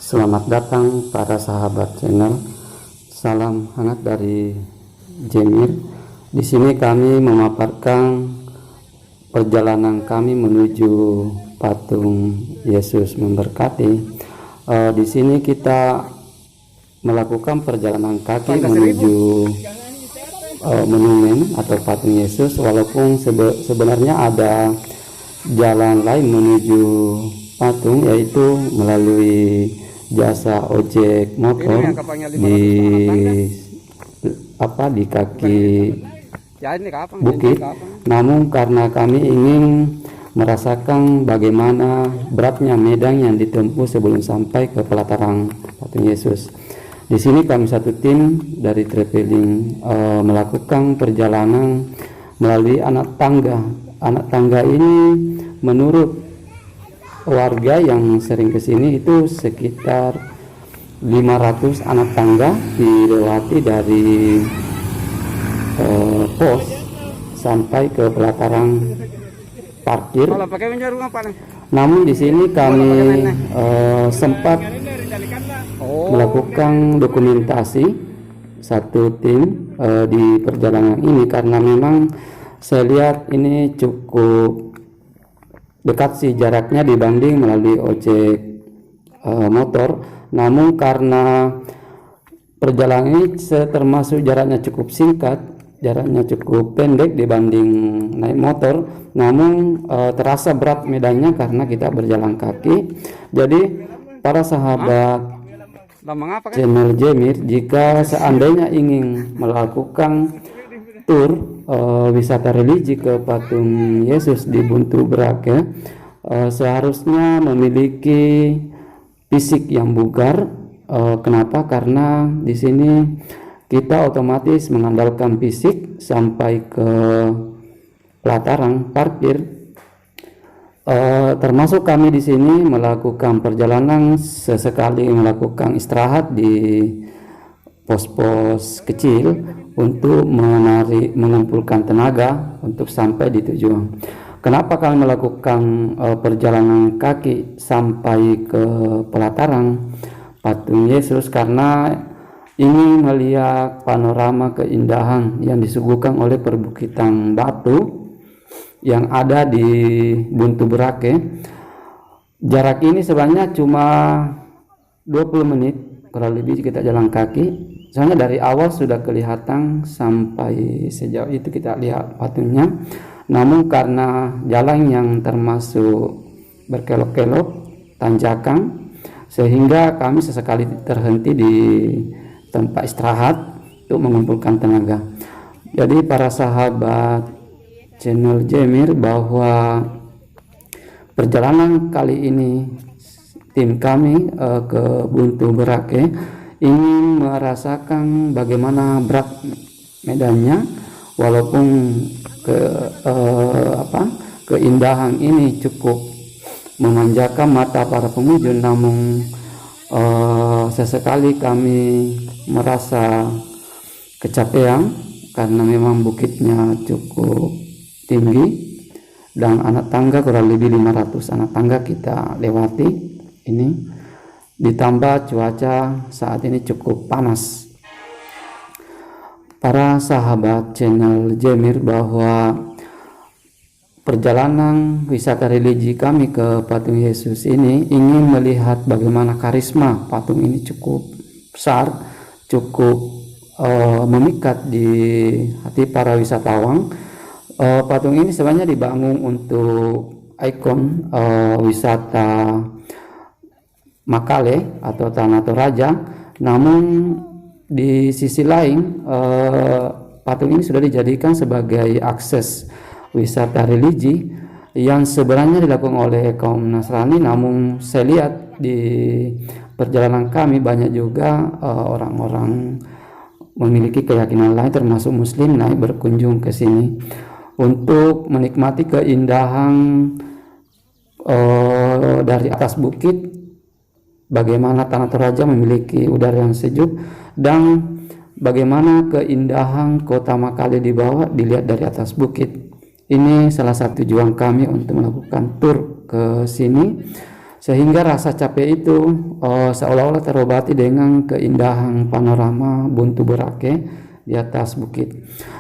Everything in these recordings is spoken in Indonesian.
Selamat datang para sahabat channel. Salam hangat dari Jemir. Di sini kami memaparkan perjalanan kami menuju patung Yesus memberkati. Di sini kita melakukan perjalanan kaki menuju monumen atau patung Yesus, walaupun sebenarnya ada jalan lain menuju patung, yaitu melalui jasa ojek motor di kaki bukit. Namun karena kami ingin merasakan bagaimana beratnya medan yang ditempuh sebelum sampai ke pelataran patung Yesus, di sini kami satu tim dari traveling melakukan perjalanan melalui anak tangga. Anak tangga ini menurut warga yang sering kesini itu sekitar 500 anak tangga dilewati dari pos sampai ke pelataran parkir. Namun di sini kami sempat melakukan dokumentasi satu tim di perjalanan ini, karena memang saya lihat ini cukup dekat sih jaraknya dibanding melalui ojek motor. Namun karena perjalanan ini termasuk jaraknya cukup singkat, jaraknya cukup pendek dibanding naik motor, namun terasa berat medannya karena kita berjalan kaki. Jadi para sahabat channel Jemir, jika seandainya ingin melakukan tur wisata religi ke patung Yesus di Buntu Brake, seharusnya memiliki fisik yang bugar. Kenapa? Karena di sini kita otomatis mengandalkan fisik sampai ke pelataran parkir. Termasuk kami di sini melakukan perjalanan sesekali melakukan istirahat di pos-pos kecil untuk mengumpulkan tenaga untuk sampai di tujuan. Kenapa kami melakukan perjalanan kaki sampai ke pelataran patung Yesus? Karena ingin melihat panorama keindahan yang disuguhkan oleh perbukitan batu yang ada di Buntu Brake. Jarak ini sebenarnya cuma 20 menit kurang lebih kita jalan kaki. Soalnya dari awal sudah kelihatan sampai sejauh itu kita lihat patungnya. Namun karena jalan yang termasuk berkelok-kelok, tanjakan, sehingga kami sesekali terhenti di tempat istirahat untuk mengumpulkan tenaga. Jadi para sahabat channel Jemir, bahwa perjalanan kali ini tim kami ke Buntu Brake ingin merasakan bagaimana berat medannya, walaupun keindahan ini cukup memanjakan mata para pengunjung, namun sesekali kami merasa kecapean karena memang bukitnya cukup tinggi dan anak tangga kurang lebih 500 anak tangga kita lewati ini, ditambah cuaca saat ini cukup panas. Para sahabat channel Jemir, bahwa perjalanan wisata religi kami ke patung Yesus ini ingin melihat bagaimana karisma patung ini cukup besar, cukup memikat di hati para wisatawan. Patung ini sebenarnya dibangun untuk ikon wisata Makale atau Tanah Toraja. Namun di sisi lain patung ini sudah dijadikan sebagai akses wisata religi yang sebenarnya dilakukan oleh kaum Nasrani. Namun saya lihat di perjalanan kami banyak juga orang-orang memiliki keyakinan lain termasuk muslim naik berkunjung ke sini untuk menikmati keindahan dari atas bukit, bagaimana Tanah Toraja memiliki udara yang sejuk, dan bagaimana keindahan kota Makale di bawah dilihat dari atas bukit. Ini salah satu tujuan kami untuk melakukan tur ke sini. sehingga rasa capek itu seolah-olah terobati dengan keindahan panorama Buntu Borake di atas bukit.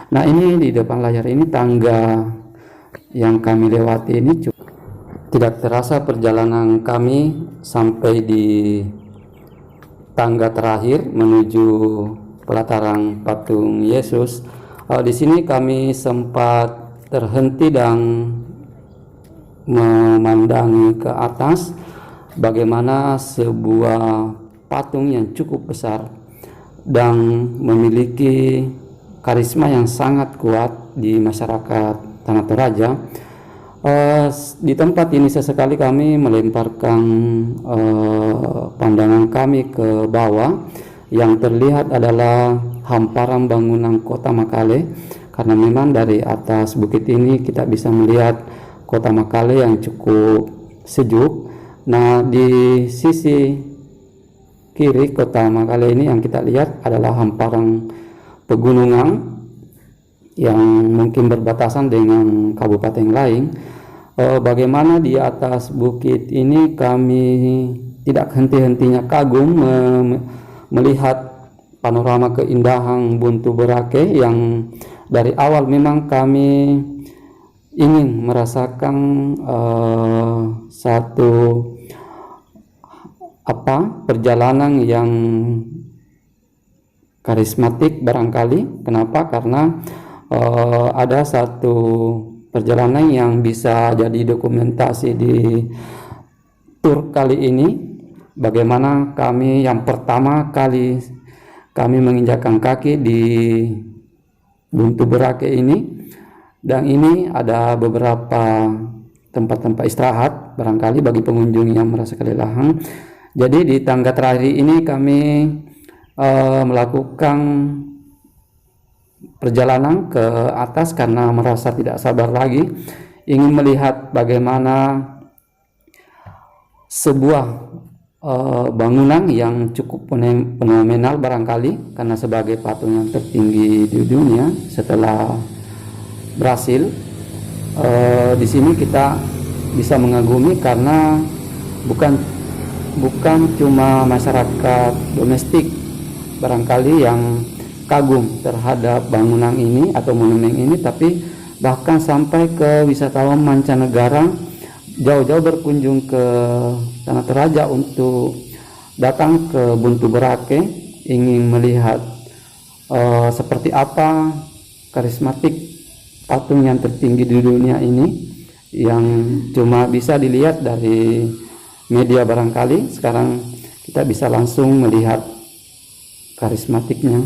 Nah, ini di depan layar ini tangga yang kami lewati ini. Tidak terasa perjalanan kami sampai di tangga terakhir menuju pelataran patung Yesus. Di sini kami sempat terhenti dan memandangi ke atas bagaimana sebuah patung yang cukup besar dan memiliki karisma yang sangat kuat di masyarakat Tanah Toraja. Di tempat ini sesekali kami melemparkan pandangan kami ke bawah. Yang terlihat adalah hamparan bangunan kota Makale, karena memang dari atas bukit ini kita bisa melihat kota Makale yang cukup sejuk. Nah, di sisi kiri kota Makale ini yang kita lihat adalah hamparan pegunungan yang mungkin berbatasan dengan kabupaten lain. Bagaimana di atas bukit ini kami tidak henti-hentinya kagum melihat panorama keindahan Buntu Borake yang dari awal memang kami ingin merasakan satu perjalanan yang karismatik barangkali. Kenapa? Karena ada satu perjalanan yang bisa jadi dokumentasi di tur kali ini, bagaimana kami yang pertama kali kami menginjakkan kaki di Buntu Borake ini. Dan ini ada beberapa tempat-tempat istirahat barangkali bagi pengunjung yang merasa kelelahan. Jadi di tangga terakhir ini kami melakukan perjalanan ke atas karena merasa tidak sabar lagi ingin melihat bagaimana sebuah bangunan yang cukup fenomenal barangkali, karena sebagai patung yang tertinggi di dunia setelah Brasil. Di sini kita bisa mengagumi karena bukan cuma masyarakat domestik barangkali yang kagum terhadap bangunan ini atau monumen ini, tapi bahkan sampai ke wisatawan mancanegara jauh-jauh berkunjung ke Tanah Toraja untuk datang ke Buntu Borake, ingin melihat seperti apa karismatik patung yang tertinggi di dunia ini yang cuma bisa dilihat dari media barangkali. Sekarang kita bisa langsung melihat karismatiknya.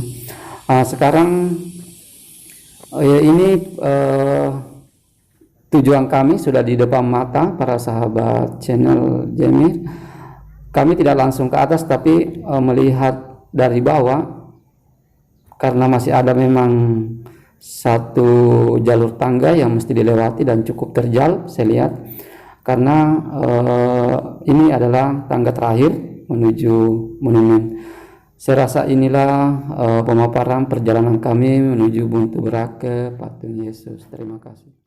Sekarang ini tujuan kami sudah di depan mata para sahabat channel Jemir. Kami tidak langsung ke atas tapi melihat dari bawah, karena masih ada memang satu jalur tangga yang mesti dilewati dan cukup terjal saya lihat, karena ini adalah tangga terakhir menuju monumen. Saya rasa inilah pemaparan perjalanan kami menuju Buntu Borake patung Yesus. Terima kasih.